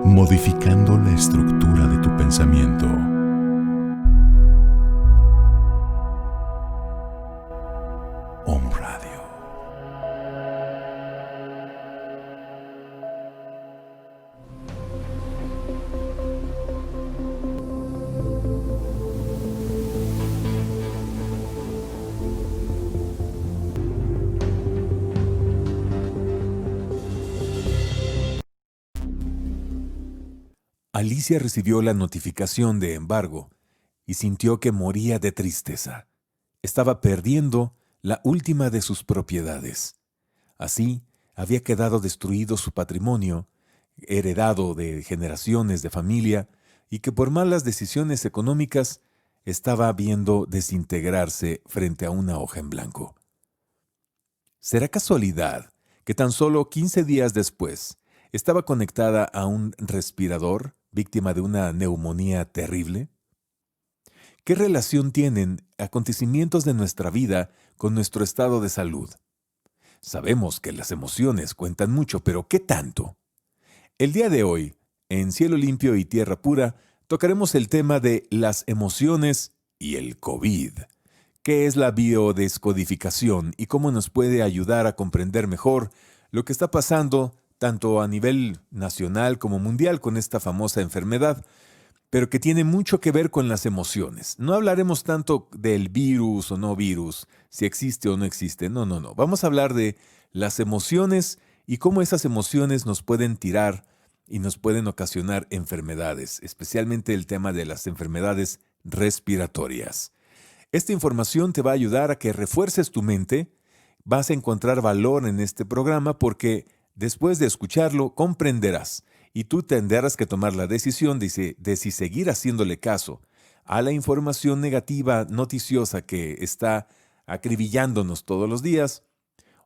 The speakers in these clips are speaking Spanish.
Modificando la estructura de tu pensamiento. Om Radio. Alicia recibió la notificación de embargo y sintió que moría de tristeza. Estaba perdiendo la última de sus propiedades. Así, había quedado destruido su patrimonio, heredado de generaciones de familia, y que por malas decisiones económicas estaba viendo desintegrarse frente a una hoja en blanco. ¿Será casualidad que tan solo 15 días después estaba conectada a un respirador, víctima de una neumonía terrible? ¿Qué relación tienen acontecimientos de nuestra vida con nuestro estado de salud? Sabemos que las emociones cuentan mucho, pero ¿qué tanto? El día de hoy, en Cielo Limpio y Tierra Pura, tocaremos el tema de las emociones y el COVID. ¿Qué es la biodescodificación y cómo nos puede ayudar a comprender mejor lo que está pasando tanto a nivel nacional como mundial con esta famosa enfermedad, pero que tiene mucho que ver con las emociones? No hablaremos tanto del virus o no virus, si existe o no existe, no. Vamos a hablar de las emociones y cómo esas emociones nos pueden tirar y nos pueden ocasionar enfermedades, especialmente el tema de las enfermedades respiratorias. Esta información te va a ayudar a que refuerces tu mente. Vas a encontrar valor en este programa porque después de escucharlo comprenderás y tú tendrás que tomar la decisión de si seguir haciéndole caso a la información negativa noticiosa que está acribillándonos todos los días,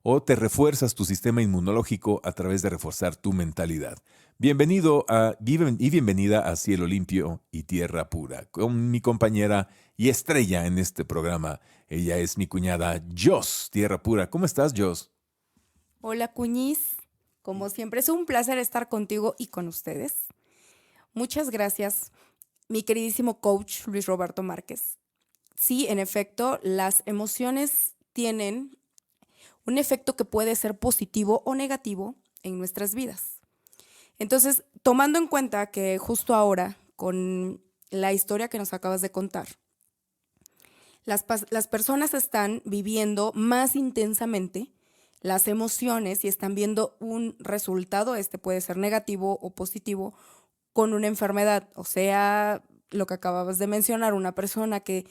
o te refuerzas tu sistema inmunológico a través de reforzar tu mentalidad. Bienvenido y bienvenida a Cielo Limpio y Tierra Pura, con mi compañera y estrella en este programa. Ella es mi cuñada Jos, Tierra Pura. ¿Cómo estás, Jos? Hola, Cuñiz. Como siempre, es un placer estar contigo y con ustedes. Muchas gracias, mi queridísimo coach Luis Roberto Márquez. Sí, en efecto, las emociones tienen un efecto que puede ser positivo o negativo en nuestras vidas. Entonces, tomando en cuenta que justo ahora, con la historia que nos acabas de contar, las personas están viviendo más intensamente las emociones y están viendo un resultado, puede ser negativo o positivo, con una enfermedad. O sea, lo que acababas de mencionar, una persona que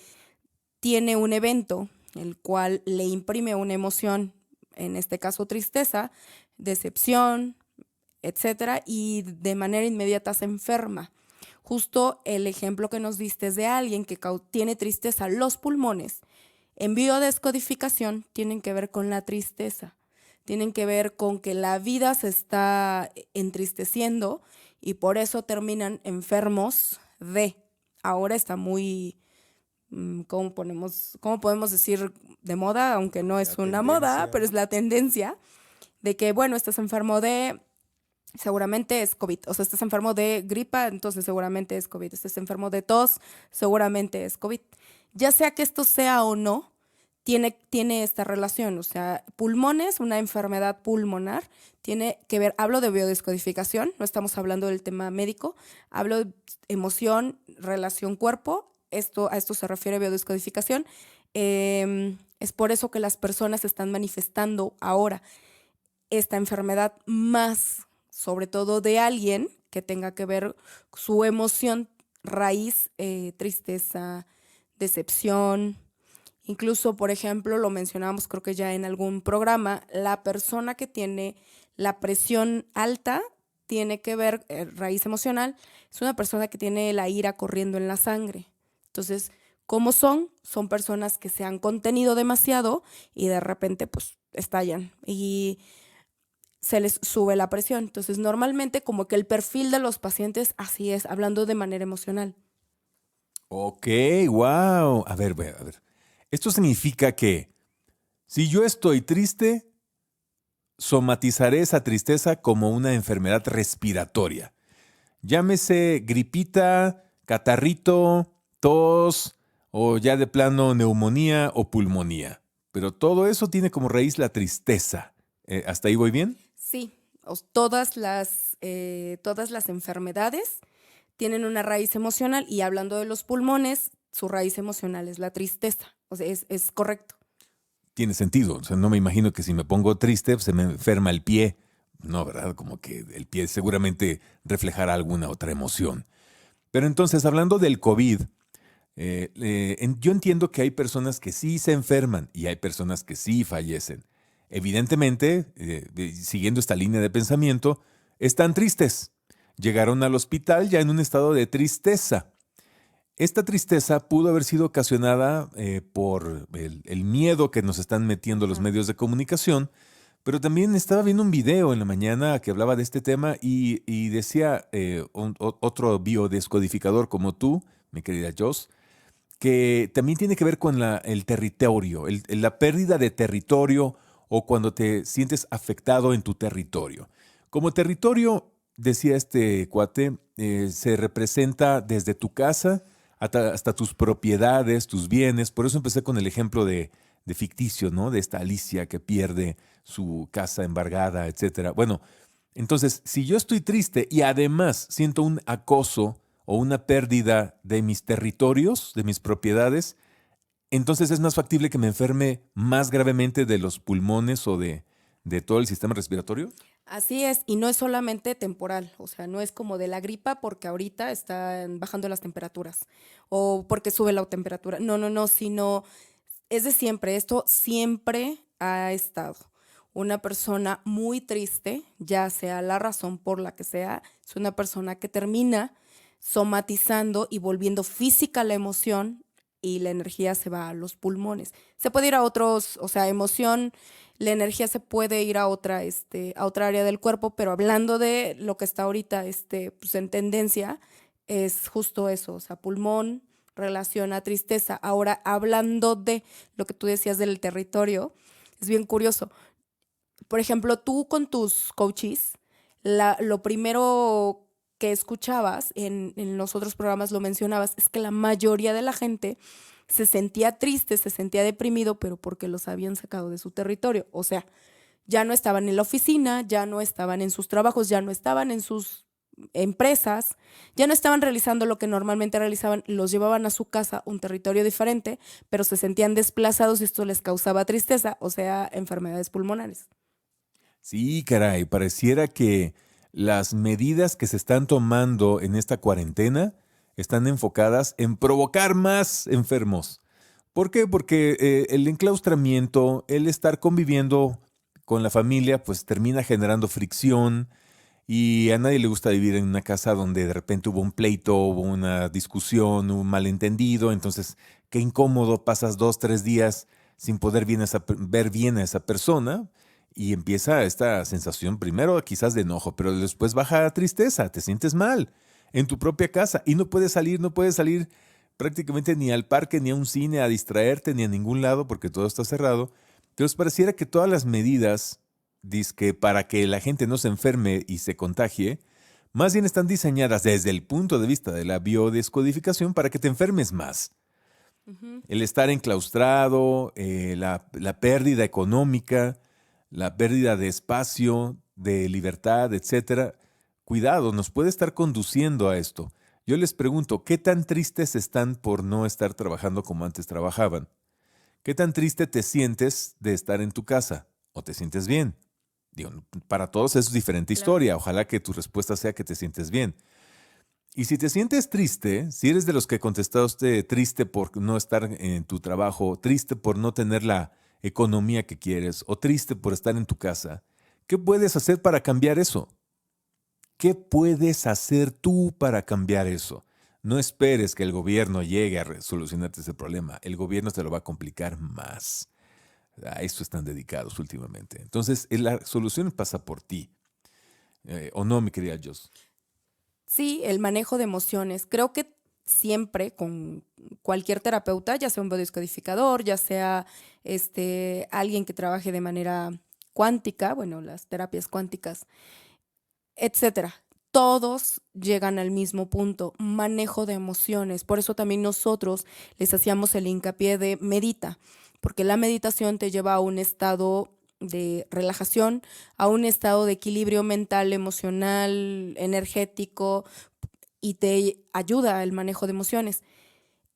tiene un evento el cual le imprime una emoción, en este caso tristeza, decepción, etcétera, y de manera inmediata se enferma. Justo el ejemplo que nos diste es de alguien que tiene tristeza. Los pulmones en biodescodificación tienen que ver con la tristeza, tienen que ver con que la vida se está entristeciendo y por eso terminan enfermos de. Ahora está muy, ¿cómo podemos decir de moda? Aunque no es una moda, pero es la tendencia de que, bueno, estás enfermo de, seguramente es COVID. O sea, estás enfermo de gripa, entonces seguramente es COVID. Estás enfermo de tos, seguramente es COVID. Ya sea que esto sea o no, tiene esta relación. O sea, pulmones, una enfermedad pulmonar, tiene que ver, hablo de biodescodificación, no estamos hablando del tema médico, hablo de emoción, relación cuerpo, a esto se refiere biodescodificación. Es por eso que las personas están manifestando ahora esta enfermedad más, sobre todo de alguien que tenga que ver su emoción raíz, tristeza, decepción. Incluso, por ejemplo, lo mencionamos creo que ya en algún programa, la persona que tiene la presión alta tiene que ver, raíz emocional, es una persona que tiene la ira corriendo en la sangre. Entonces, ¿cómo son? Son personas que se han contenido demasiado y de repente pues estallan y se les sube la presión. Entonces, normalmente como que el perfil de los pacientes así es, hablando de manera emocional. Ok, wow. A ver. Esto significa que si yo estoy triste, somatizaré esa tristeza como una enfermedad respiratoria. Llámese gripita, catarrito, tos o ya de plano neumonía o pulmonía. Pero todo eso tiene como raíz la tristeza. ¿Hasta ahí voy bien? Sí, todas las enfermedades tienen una raíz emocional y hablando de los pulmones, su raíz emocional es la tristeza. O sea, es correcto. Tiene sentido. O sea, no me imagino que si me pongo triste se me enferma el pie. No, ¿verdad? Como que el pie seguramente reflejará alguna otra emoción. Pero entonces, hablando del COVID, yo entiendo que hay personas que sí se enferman y hay personas que sí fallecen. Evidentemente, siguiendo esta línea de pensamiento, están tristes. Llegaron al hospital ya en un estado de tristeza. Esta tristeza pudo haber sido ocasionada por el miedo que nos están metiendo los medios de comunicación, pero también estaba viendo un video en la mañana que hablaba de este tema y decía otro biodescodificador como tú, mi querida Joss, que también tiene que ver con el territorio, la pérdida de territorio o cuando te sientes afectado en tu territorio. Como territorio, decía este cuate, se representa desde tu casa hasta tus propiedades, tus bienes. Por eso empecé con el ejemplo de ficticio, ¿no? De esta Alicia que pierde su casa embargada, etcétera. Bueno, entonces, si yo estoy triste y además siento un acoso o una pérdida de mis territorios, de mis propiedades, entonces es más factible que me enferme más gravemente de los pulmones o de todo el sistema respiratorio. Así es, y no es solamente temporal, o sea, no es como de la gripa porque ahorita están bajando las temperaturas o porque sube la temperatura. No, no, no, sino es de siempre. Esto siempre ha estado. Una persona muy triste, ya sea la razón por la que sea, es una persona que termina somatizando y volviendo física la emoción y la energía se va a los pulmones. Se puede ir a otros, o sea, emoción, la energía se puede ir a otra área del cuerpo, pero hablando de lo que está ahorita, pues en tendencia, es justo eso, o sea, pulmón, relación a tristeza. Ahora, hablando de lo que tú decías del territorio, es bien curioso. Por ejemplo, tú con tus coaches, lo primero que escuchabas en los otros programas lo mencionabas, es que la mayoría de la gente se sentía triste, se sentía deprimido, pero porque los habían sacado de su territorio. O sea, ya no estaban en la oficina, ya no estaban en sus trabajos, ya no estaban en sus empresas, ya no estaban realizando lo que normalmente realizaban, los llevaban a su casa, un territorio diferente, pero se sentían desplazados y esto les causaba tristeza, o sea, enfermedades pulmonares. Sí, caray, pareciera que las medidas que se están tomando en esta cuarentena están enfocadas en provocar más enfermos. ¿Por qué? Porque el enclaustramiento, el estar conviviendo con la familia, pues termina generando fricción y a nadie le gusta vivir en una casa donde de repente hubo un pleito, hubo una discusión, un malentendido, entonces qué incómodo, pasas 2, 3 días sin poder ver bien a esa persona y empieza esta sensación primero quizás de enojo, pero después baja a tristeza, te sientes mal en tu propia casa y no puedes salir prácticamente ni al parque, ni a un cine a distraerte, ni a ningún lado porque todo está cerrado. Entonces pareciera que todas las medidas, dizque para que la gente no se enferme y se contagie, más bien están diseñadas desde el punto de vista de la biodescodificación para que te enfermes más. Ujú. El estar enclaustrado, la pérdida económica, la pérdida de espacio, de libertad, etcétera. Cuidado, nos puede estar conduciendo a esto. Yo les pregunto, ¿qué tan tristes están por no estar trabajando como antes trabajaban? ¿Qué tan triste te sientes de estar en tu casa? ¿O te sientes bien? Digo, para todos es diferente Claro. historia. Ojalá que tu respuesta sea que te sientes bien. Y si te sientes triste, si eres de los que contestaste triste por no estar en tu trabajo, triste por no tener la economía que quieres o triste por estar en tu casa, ¿qué puedes hacer para cambiar eso? ¿Qué puedes hacer tú para cambiar eso? No esperes que el gobierno llegue a solucionarte ese problema. El gobierno te lo va a complicar más. A eso están dedicados últimamente. Entonces, la solución pasa por ti. ¿O no, mi querida Jos? Sí, el manejo de emociones. Creo que siempre con cualquier terapeuta, ya sea un biodescodificador, ya sea alguien que trabaje de manera cuántica, bueno, las terapias cuánticas, etcétera. Todos llegan al mismo punto, manejo de emociones. Por eso también nosotros les hacíamos el hincapié de medita, porque la meditación te lleva a un estado de relajación, a un estado de equilibrio mental, emocional, energético, y te ayuda al manejo de emociones.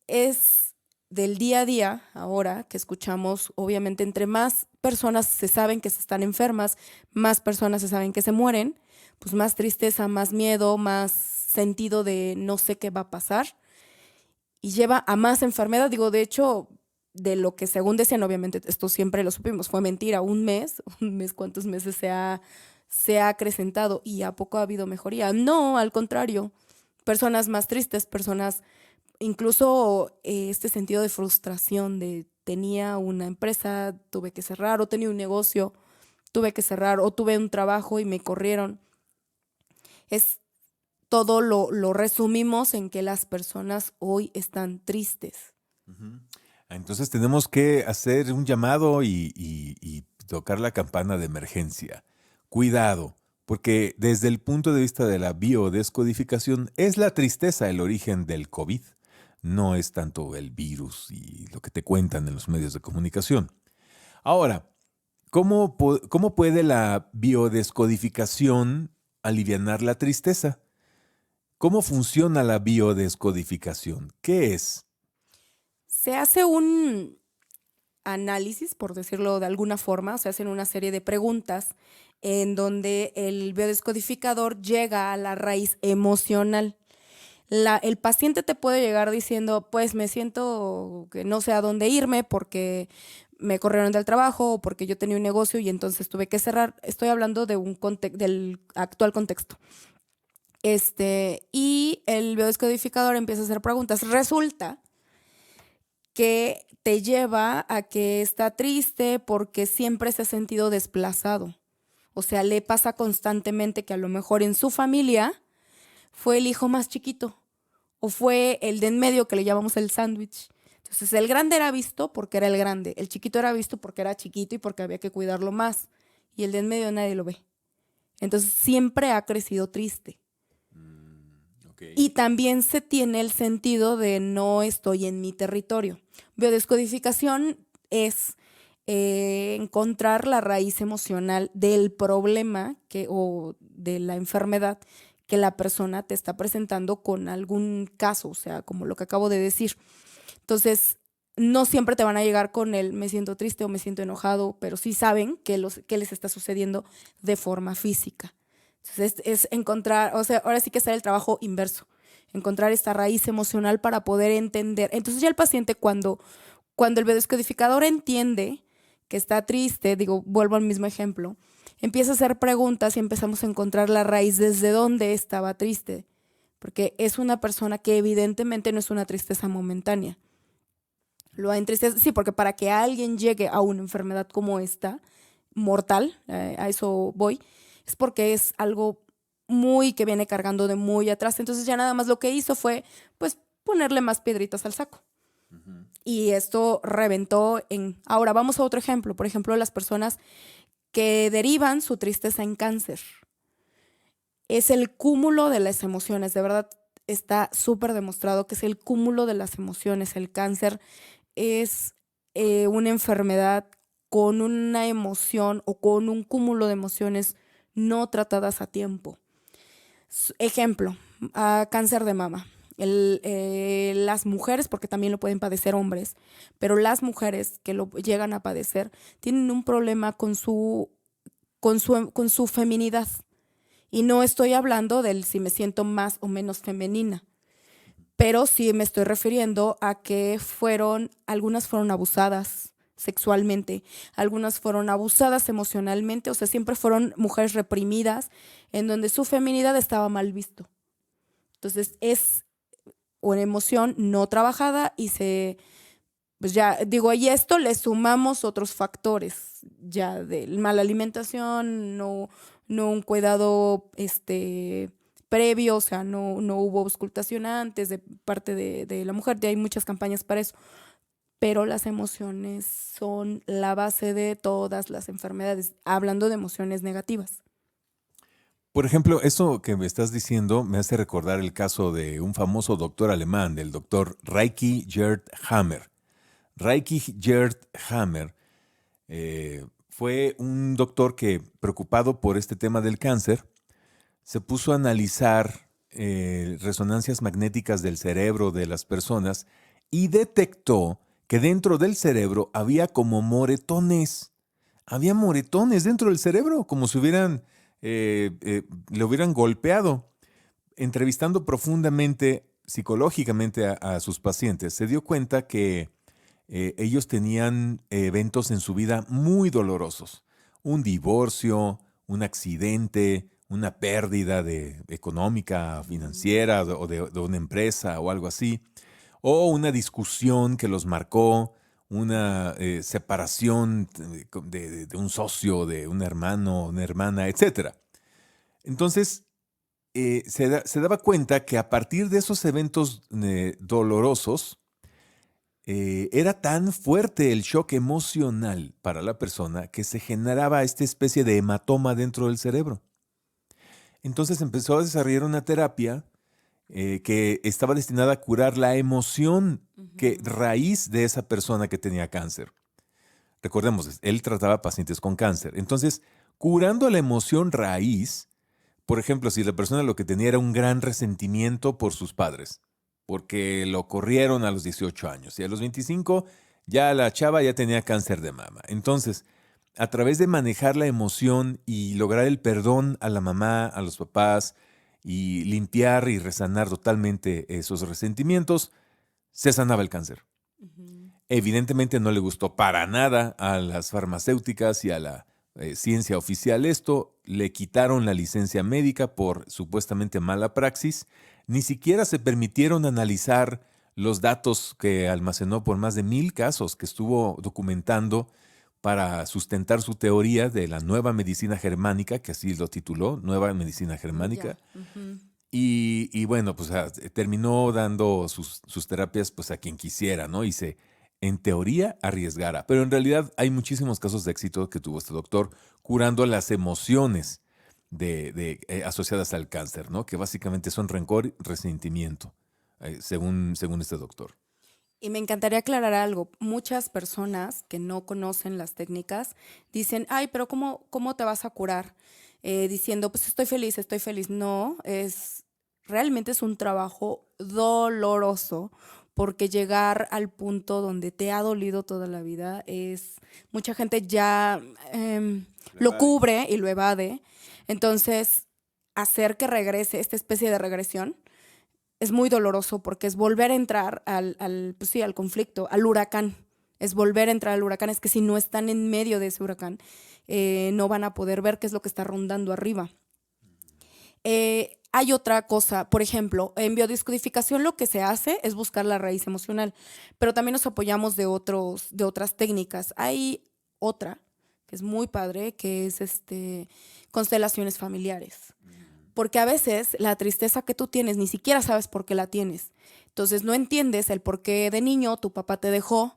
Es del día a día, ahora que escuchamos, obviamente, entre más personas se saben que se están enfermas, más personas se saben que se mueren, pues más tristeza, más miedo, más sentido de no sé qué va a pasar, y lleva a más enfermedad. Digo, de hecho, de lo que según decían, obviamente esto siempre lo supimos, fue mentira, un mes, ¿cuántos meses se ha acrecentado y a poco ha habido mejoría? No, al contrario, personas más tristes, personas, incluso este sentido de frustración de tenía una empresa, tuve que cerrar, o tenía un negocio, tuve que cerrar, o tuve un trabajo y me corrieron. Es todo lo resumimos en que las personas hoy están tristes. Ujú. Entonces tenemos que hacer un llamado y tocar la campana de emergencia. Cuidado, porque desde el punto de vista de la biodescodificación es la tristeza el origen del COVID. No es tanto el virus y lo que te cuentan en los medios de comunicación. Ahora, ¿cómo puede la biodescodificación alivianar la tristeza? ¿Cómo funciona la biodescodificación? ¿Qué es? Se hace un análisis, por decirlo de alguna forma, se hacen una serie de preguntas en donde el biodescodificador llega a la raíz emocional. El paciente te puede llegar diciendo, pues me siento que no sé a dónde irme porque me corrieron del trabajo o porque yo tenía un negocio y entonces tuve que cerrar. Estoy hablando de del actual contexto. Y el biodescodificador empieza a hacer preguntas. Resulta que te lleva a que está triste porque siempre se ha sentido desplazado. O sea, le pasa constantemente que a lo mejor en su familia fue el hijo más chiquito o fue el de en medio que le llamamos el sándwich. Entonces el grande era visto porque era el grande, el chiquito era visto porque era chiquito y porque había que cuidarlo más, y el de en medio nadie lo ve. Entonces siempre ha crecido triste. Okay. Y también se tiene el sentido de no estoy en mi territorio. Biodescodificación es encontrar la raíz emocional del problema o de la enfermedad que la persona te está presentando con algún caso, o sea, como lo que acabo de decir. Entonces, no siempre te van a llegar con el me siento triste o me siento enojado, pero sí saben qué les está sucediendo de forma física. Entonces, es encontrar, o sea, ahora sí que hacer el trabajo inverso, encontrar esta raíz emocional para poder entender. Entonces ya el paciente cuando el biodescodificador entiende que está triste, digo, vuelvo al mismo ejemplo, empieza a hacer preguntas y empezamos a encontrar la raíz desde dónde estaba triste, porque es una persona que evidentemente no es una tristeza momentánea. Lo entristece, sí, porque para que alguien llegue a una enfermedad como esta, mortal, a eso voy, es porque es algo muy que viene cargando de muy atrás. Entonces ya nada más lo que hizo fue, pues, ponerle más piedritas al saco. Uh-huh. Y esto reventó en... Ahora vamos a otro ejemplo. Por ejemplo, las personas que derivan su tristeza en cáncer. Es el cúmulo de las emociones. De verdad, está súper demostrado que es el cúmulo de las emociones. El cáncer es una enfermedad con una emoción o con un cúmulo de emociones no tratadas a tiempo. Ejemplo, cáncer de mama. Las mujeres, porque también lo pueden padecer hombres, pero las mujeres que lo llegan a padecer tienen un problema con su feminidad. Y no estoy hablando del si me siento más o menos femenina, pero sí me estoy refiriendo a que algunas fueron abusadas sexualmente, algunas fueron abusadas emocionalmente, o sea, siempre fueron mujeres reprimidas en donde su feminidad estaba mal visto. Entonces es una emoción no trabajada y pues ya digo, y esto le sumamos otros factores ya de mala alimentación, no un cuidado previo, o sea, no hubo auscultación antes de parte de la mujer, hay muchas campañas para eso. pero las emociones son la base de todas las enfermedades, hablando de emociones negativas. Por ejemplo, eso que me estás diciendo me hace recordar el caso de un famoso doctor alemán, del doctor Reiki Gerd Hammer. Reiki Gerd Hammer fue un doctor que, preocupado por este tema del cáncer, se puso a analizar resonancias magnéticas del cerebro de las personas y detectó que dentro del cerebro había como moretones. Había moretones dentro del cerebro, como si le hubieran golpeado. Entrevistando profundamente, psicológicamente a sus pacientes, se dio cuenta que ellos tenían eventos en su vida muy dolorosos. Un divorcio, un accidente, una pérdida económica, financiera o de una empresa o algo así, o una discusión que los marcó, una separación de un socio, de un hermano, una hermana, etc. Entonces, se daba cuenta que a partir de esos eventos dolorosos, era tan fuerte el shock emocional para la persona que se generaba esta especie de hematoma dentro del cerebro. Entonces empezó a desarrollar una terapia que estaba destinada a curar la emoción raíz de esa persona que tenía cáncer. Recordemos, él trataba pacientes con cáncer. Entonces, curando la emoción raíz, por ejemplo, si la persona lo que tenía era un gran resentimiento por sus padres, porque lo corrieron a los 18 años y a los 25 ya la chava ya tenía cáncer de mama. Entonces, a través de manejar la emoción y lograr el perdón a la mamá, a los papás y limpiar y resanar totalmente esos resentimientos, se sanaba el cáncer. Evidentemente no le gustó para nada a las farmacéuticas y a la ciencia oficial esto, le quitaron la licencia médica por supuestamente mala praxis, ni siquiera se permitieron analizar los datos que almacenó por más de 1,000 casos que estuvo documentando para sustentar su teoría de la nueva medicina germánica, que así lo tituló, Nueva Medicina Germánica. Y bueno, pues terminó dando sus terapias pues a quien quisiera, ¿no? Y en teoría, arriesgara. Pero en realidad hay muchísimos casos de éxito que tuvo este doctor curando las emociones asociadas al cáncer, ¿no? Que básicamente son rencor y resentimiento, según este doctor. Y me encantaría aclarar algo. Muchas personas que no conocen las técnicas dicen, ay, pero ¿cómo te vas a curar? Diciendo, pues estoy feliz. No, realmente es un trabajo doloroso, porque llegar al punto donde te ha dolido toda la vida mucha gente ya lo cubre y lo evade. Entonces, hacer que regrese esta especie de regresión es muy doloroso porque es volver a entrar pues sí, al conflicto, al huracán. Es volver a entrar al huracán. Es que si no están en medio de ese huracán, no van a poder ver qué es lo que está rondando arriba. Hay otra cosa, por ejemplo, en biodescodificación lo que se hace es buscar la raíz emocional, pero también nos apoyamos de otras técnicas. Hay otra que es muy padre, que es constelaciones familiares. Porque a veces la tristeza que tú tienes ni siquiera sabes por qué la tienes. Entonces no entiendes el por qué de niño tu papá te dejó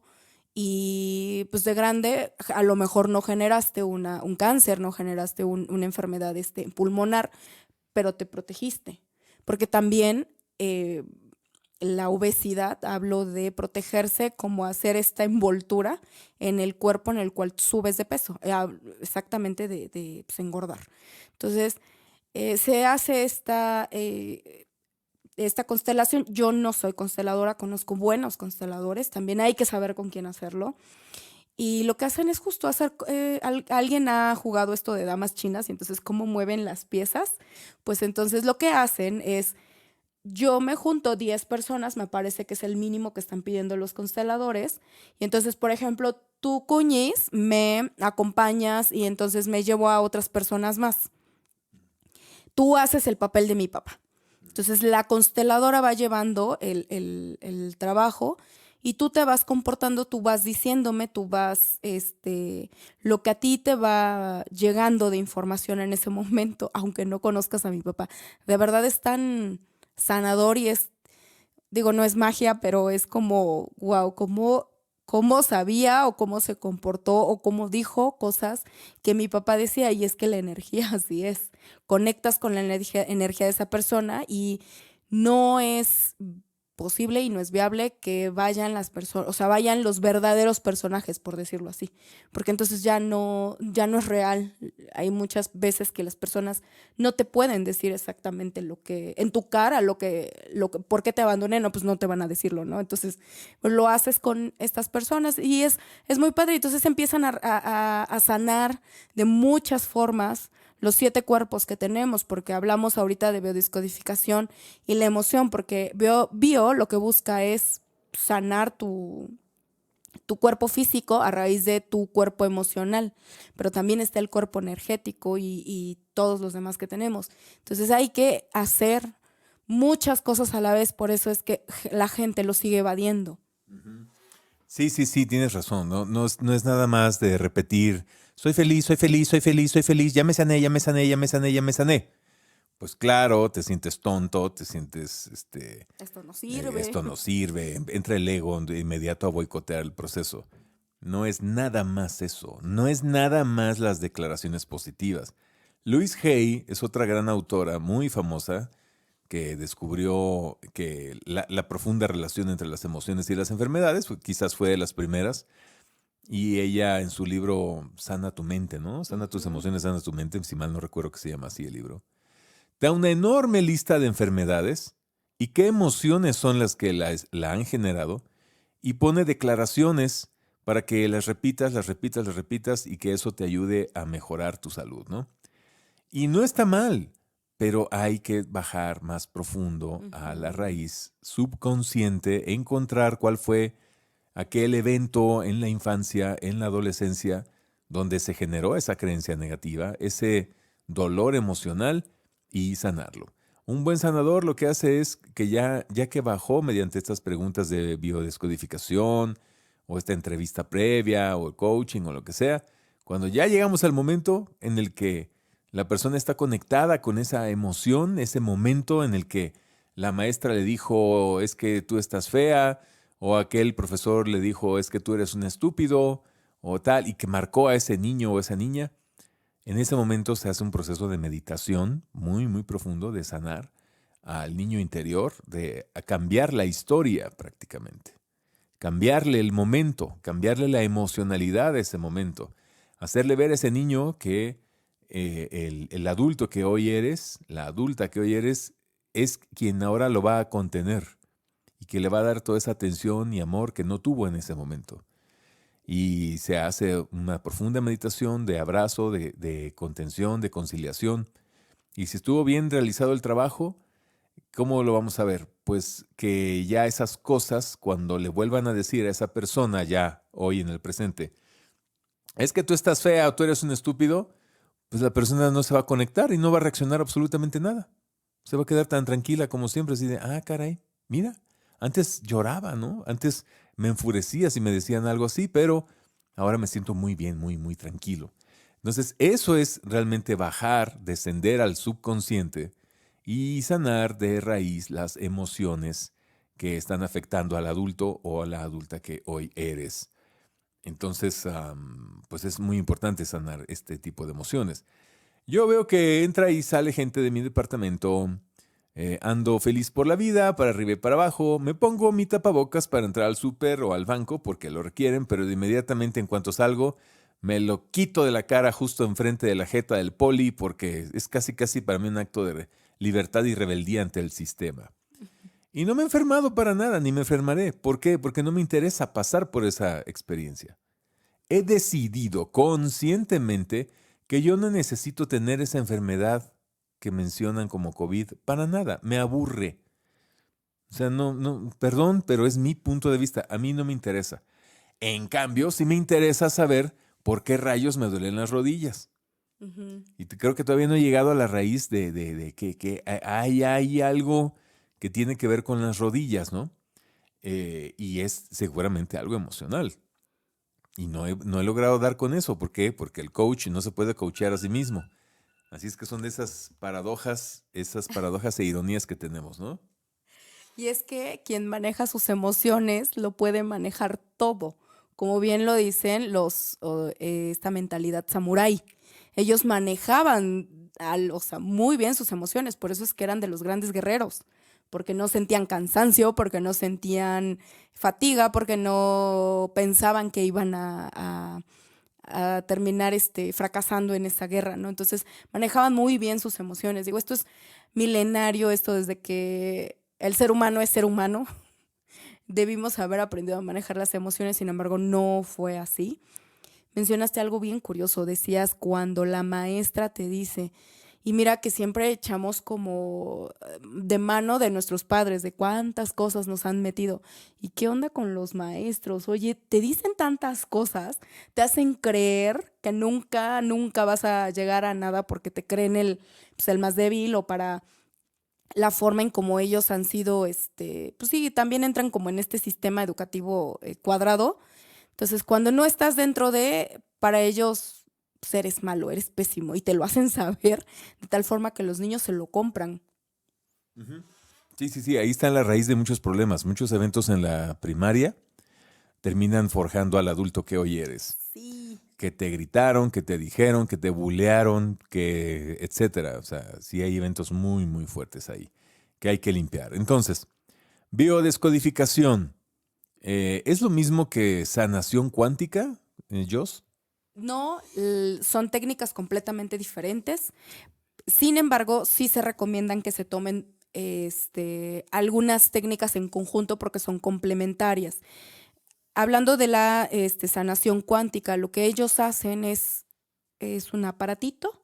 y pues de grande a lo mejor no generaste un cáncer, no generaste una enfermedad pulmonar, pero te protegiste. Porque también la obesidad, hablo de protegerse como hacer esta envoltura en el cuerpo en el cual subes de peso, exactamente de pues, engordar. Entonces, se hace esta constelación. Yo no soy consteladora, conozco buenos consteladores, también hay que saber con quién hacerlo. Y lo que hacen es justo hacer, alguien ha jugado esto de damas chinas y entonces cómo mueven las piezas, pues entonces lo que hacen es, yo me junto 10 personas, me parece que es el mínimo que están pidiendo los consteladores, y entonces, por ejemplo, tú, Cuñiz, me acompañas y entonces me llevo a otras personas más. Tú haces el papel de mi papá. Entonces la consteladora va llevando el trabajo y tú te vas comportando, tú vas diciéndome, tú vas, lo que a ti te va llegando de información en ese momento, aunque no conozcas a mi papá. De verdad es tan sanador y no es magia, pero es como, wow, como cómo sabía o cómo se comportó o cómo dijo cosas que mi papá decía, y es que la energía así es. Conectas con la energía de esa persona y no es posible y no es viable que vayan las personas, o sea, vayan los verdaderos personajes, por decirlo así, porque entonces ya no es real. Hay muchas veces que las personas no te pueden decir exactamente lo que, en tu cara, por qué te abandoné, no, pues no te van a decirlo, ¿no? Entonces, pues lo haces con estas personas y es muy padre. Entonces empiezan a sanar de muchas formas los 7 cuerpos que tenemos, porque hablamos ahorita de biodescodificación y la emoción, porque bio lo que busca es sanar tu cuerpo físico a raíz de tu cuerpo emocional, pero también está el cuerpo energético y todos los demás que tenemos. Entonces hay que hacer muchas cosas a la vez, por eso es que la gente lo sigue evadiendo. Sí, sí, sí, tienes razón. No es nada más de repetir, soy feliz, soy feliz, soy feliz, soy feliz, ya me sané, ya me sané, ya me sané, ya me sané. Pues claro, te sientes tonto, te sientes, Esto no sirve. esto no sirve, entra el ego de inmediato a boicotear el proceso. No es nada más eso, no es nada más las declaraciones positivas. Louise Hay es otra gran autora muy famosa que descubrió que la profunda relación entre las emociones y las enfermedades, quizás fue de las primeras, y ella en su libro Sana tu mente, ¿no? Sana tus emociones, sana tu mente, si mal no recuerdo que se llama así el libro. Da una enorme lista de enfermedades y qué emociones son las que la han generado y pone declaraciones para que las repitas, las repitas, las repitas y que eso te ayude a mejorar tu salud, ¿no? Y no está mal, pero hay que bajar más profundo a la raíz subconsciente, encontrar cuál fue aquel evento en la infancia, en la adolescencia, donde se generó esa creencia negativa, ese dolor emocional y sanarlo. Un buen sanador lo que hace es que ya que bajó mediante estas preguntas de biodescodificación o esta entrevista previa o el coaching o lo que sea, cuando ya llegamos al momento en el que la persona está conectada con esa emoción, ese momento en el que la maestra le dijo es que tú estás fea, o aquel profesor le dijo es que tú eres un estúpido, o tal, y que marcó a ese niño o esa niña, en ese momento se hace un proceso de meditación muy, muy profundo, de sanar al niño interior, de a cambiar la historia prácticamente, cambiarle el momento, cambiarle la emocionalidad de ese momento, hacerle ver a ese niño que el adulto que hoy eres, la adulta que hoy eres, es quien ahora lo va a contener y que le va a dar toda esa atención y amor que no tuvo en ese momento. Y se hace una profunda meditación de abrazo, de contención, de conciliación. Y si estuvo bien realizado el trabajo, ¿cómo lo vamos a ver? Pues que ya esas cosas, cuando le vuelvan a decir a esa persona ya hoy en el presente, es que tú estás fea o tú eres un estúpido, pues la persona no se va a conectar y no va a reaccionar absolutamente nada. Se va a quedar tan tranquila como siempre, así de, caray, mira, antes lloraba, ¿no? Antes me enfurecía si me decían algo así, pero ahora me siento muy bien, muy, muy tranquilo. Entonces, eso es realmente bajar, descender al subconsciente y sanar de raíz las emociones que están afectando al adulto o a la adulta que hoy eres. Entonces, pues es muy importante sanar este tipo de emociones. Yo veo que entra y sale gente de mi departamento, ando feliz por la vida, para arriba y para abajo, me pongo mi tapabocas para entrar al súper o al banco porque lo requieren, pero de inmediatamente en cuanto salgo, me lo quito de la cara justo enfrente de la jeta del poli porque es casi casi para mí un acto de libertad y rebeldía ante el sistema. Y no me he enfermado para nada, ni me enfermaré. ¿Por qué? Porque no me interesa pasar por esa experiencia. He decidido conscientemente que yo no necesito tener esa enfermedad que mencionan como COVID para nada. Me aburre. O sea, perdón, pero es mi punto de vista. A mí no me interesa. En cambio, sí me interesa saber por qué rayos me duelen las rodillas. Y creo que todavía no he llegado a la raíz de que hay algo que tiene que ver con las rodillas, ¿no? Y es seguramente algo emocional. Y no he logrado dar con eso. ¿Por qué? Porque el coach no se puede coachear a sí mismo. Así es que son de esas paradojas e ironías que tenemos, ¿no? Y es que quien maneja sus emociones lo puede manejar todo, como bien lo dicen, esta mentalidad samurái. Ellos manejaban o sea, muy bien sus emociones, por eso es que eran de los grandes guerreros, porque no sentían cansancio, porque no sentían fatiga, porque no pensaban que iban a terminar fracasando en esta guerra, ¿no? Entonces manejaban muy bien sus emociones. Digo, esto es milenario, esto desde que el ser humano es ser humano. Debimos haber aprendido a manejar las emociones, sin embargo, no fue así. Mencionaste algo bien curioso, decías cuando la maestra te dice, y mira que siempre echamos como de mano de nuestros padres, de cuántas cosas nos han metido. ¿Y qué onda con los maestros? Oye, te dicen tantas cosas, te hacen creer que nunca, nunca vas a llegar a nada porque te creen el más débil o para la forma en cómo ellos han sido, pues sí, también entran como en este sistema educativo cuadrado. Entonces, cuando no estás dentro para ellos, pues eres malo, eres pésimo y te lo hacen saber de tal forma que los niños se lo compran. Uh-huh. Sí, ahí está la raíz de muchos problemas. Muchos eventos en la primaria terminan forjando al adulto que hoy eres. Sí. Que te gritaron, que te dijeron, que te bulearon, que etcétera. O sea, sí hay eventos muy, muy fuertes ahí que hay que limpiar. Entonces, biodescodificación. ¿Es lo mismo que sanación cuántica, Jos? No, son técnicas completamente diferentes. Sin embargo, sí se recomiendan que se tomen algunas técnicas en conjunto porque son complementarias. Hablando de la sanación cuántica, lo que ellos hacen es un aparatito.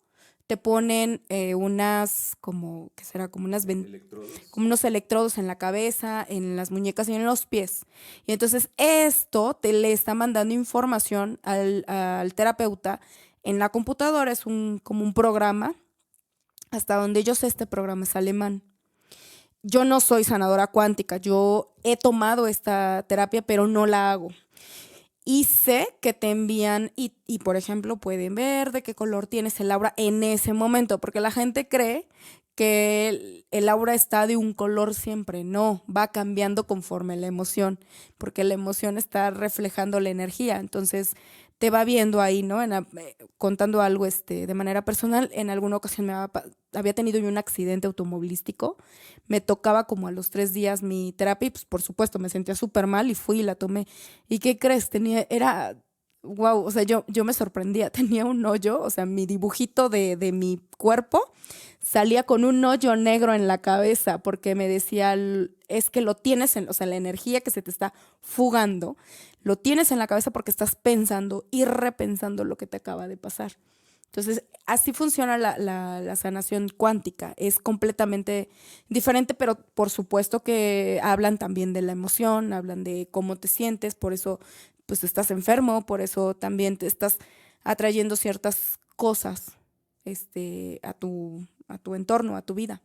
Te ponen unas, como, ¿qué será? Como como unos electrodos en la cabeza, en las muñecas y en los pies. Y entonces esto le está mandando información al terapeuta en la computadora. Es como un programa. Hasta donde yo sé, este programa es alemán. Yo no soy sanadora cuántica. Yo he tomado esta terapia, pero no la hago. Y sé que te envían y, por ejemplo, pueden ver de qué color tienes el aura en ese momento, porque la gente cree que el aura está de un color siempre. No, va cambiando conforme la emoción, porque la emoción está reflejando la energía. Entonces, te va viendo ahí, ¿no? Contando algo de manera personal. En alguna ocasión había tenido yo un accidente automovilístico. Me tocaba como a los 3 días mi terapia y pues por supuesto me sentía súper mal y fui y la tomé. ¿Y qué crees? Wow, o sea, yo me sorprendía. Tenía un hoyo, o sea, mi dibujito de mi cuerpo salía con un hoyo negro en la cabeza porque me decía, es que lo tienes o sea, la energía que se te está fugando, lo tienes en la cabeza porque estás pensando y repensando lo que te acaba de pasar. Entonces, así funciona la sanación cuántica. Es completamente diferente, pero por supuesto que hablan también de la emoción, hablan de cómo te sientes, por eso pues estás enfermo, por eso también te estás atrayendo ciertas cosas a tu entorno, a tu vida.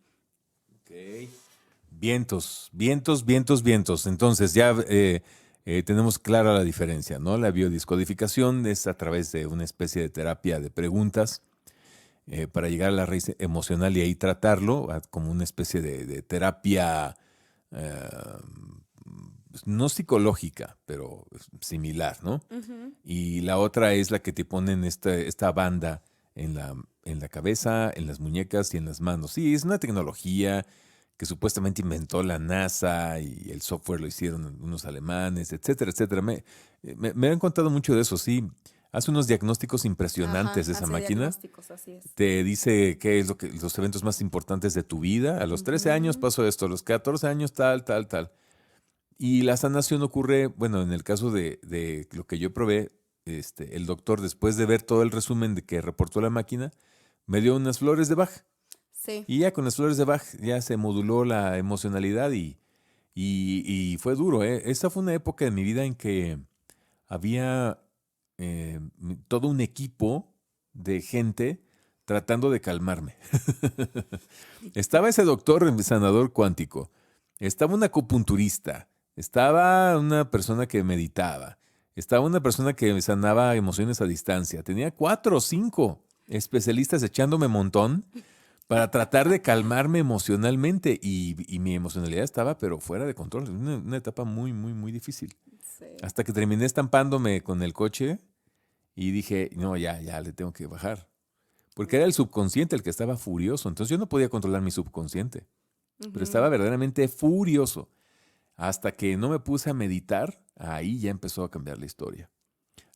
Okay. Vientos. Entonces ya tenemos clara la diferencia, ¿no? La biodescodificación es a través de una especie de terapia de preguntas para llegar a la raíz emocional y ahí tratarlo como una especie de terapia no psicológica, pero similar, ¿no? Uh-huh. Y la otra es la que te ponen esta banda en la cabeza, en las muñecas y en las manos. Sí, es una tecnología que supuestamente inventó la NASA y el software lo hicieron unos alemanes, etcétera, etcétera. Me han contado mucho de eso, sí. Hace unos diagnósticos impresionantes. Ajá, esa hace máquina. Diagnósticos, así es. Te dice qué es los eventos más importantes de tu vida. A los 13 años pasó esto, a los 14 años tal. Y la sanación ocurre, bueno, en el caso de lo que yo probé, el doctor, después de ver todo el resumen de que reportó la máquina, me dio unas flores de Bach. Sí. Y ya con las flores de Bach ya se moduló la emocionalidad y fue duro. Esa fue una época de mi vida en que había todo un equipo de gente tratando de calmarme. Estaba ese doctor sanador cuántico, estaba un acupunturista, estaba una persona que meditaba, estaba una persona que sanaba emociones a distancia. Tenía 4 o 5 especialistas echándome montón para tratar de calmarme emocionalmente y mi emocionalidad estaba pero fuera de control. Una etapa muy, muy, muy difícil. sé. Hasta que terminé estampándome con el coche y dije, no, ya le tengo que bajar. Porque era el subconsciente el que estaba furioso. Entonces yo no podía controlar mi subconsciente. Pero estaba verdaderamente furioso. Hasta que no me puse a meditar, ahí ya empezó a cambiar la historia.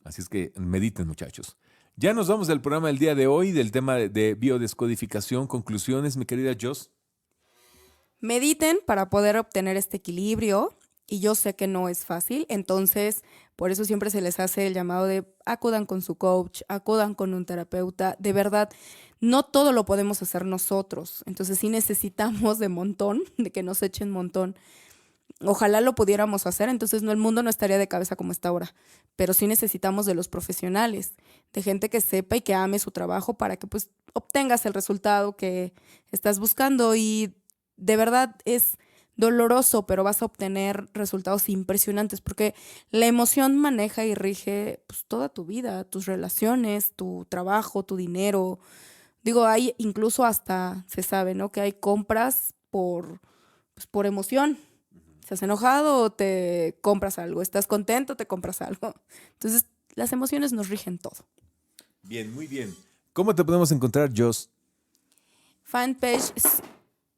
Así es que mediten, muchachos. Ya nos vamos del programa del día de hoy, del tema de biodescodificación. Conclusiones, mi querida Jos. Mediten para poder obtener este equilibrio y yo sé que no es fácil, entonces por eso siempre se les hace el llamado de acudan con su coach, acudan con un terapeuta. De verdad, no todo lo podemos hacer nosotros, entonces sí necesitamos de montón, de que nos echen montón. Ojalá lo pudiéramos hacer, entonces el mundo no estaría de cabeza como está ahora, pero sí necesitamos de los profesionales, de gente que sepa y que ame su trabajo para que pues obtengas el resultado que estás buscando y de verdad es doloroso, pero vas a obtener resultados impresionantes porque la emoción maneja y rige pues, toda tu vida, tus relaciones, tu trabajo, tu dinero. Digo, hay incluso hasta, se sabe, ¿no? Que hay compras por emoción. ¿Estás enojado? Te compras algo. ¿Estás contento? Te compras algo. Entonces, las emociones nos rigen todo. Bien, muy bien. ¿Cómo te podemos encontrar, Jos? Fanpage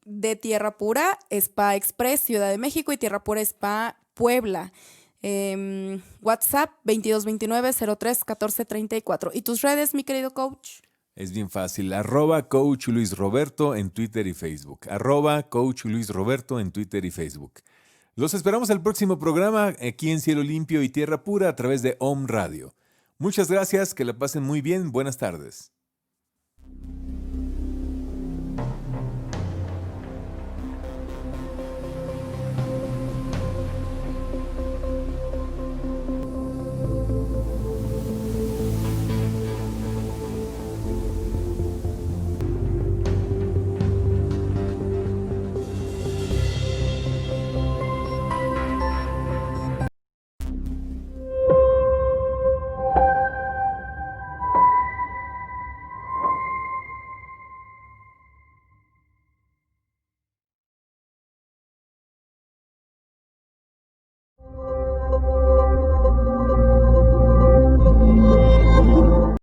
de Tierra Pura, Spa Express, Ciudad de México y Tierra Pura Spa Puebla. WhatsApp 2229-03-1434. ¿Y tus redes, mi querido coach? Es bien fácil. @Coach Luis Roberto en Twitter y Facebook. @Coach Luis Roberto en Twitter y Facebook. Los esperamos al próximo programa aquí en Cielo Limpio y Tierra Pura a través de Om Radio. Muchas gracias, que la pasen muy bien. Buenas tardes.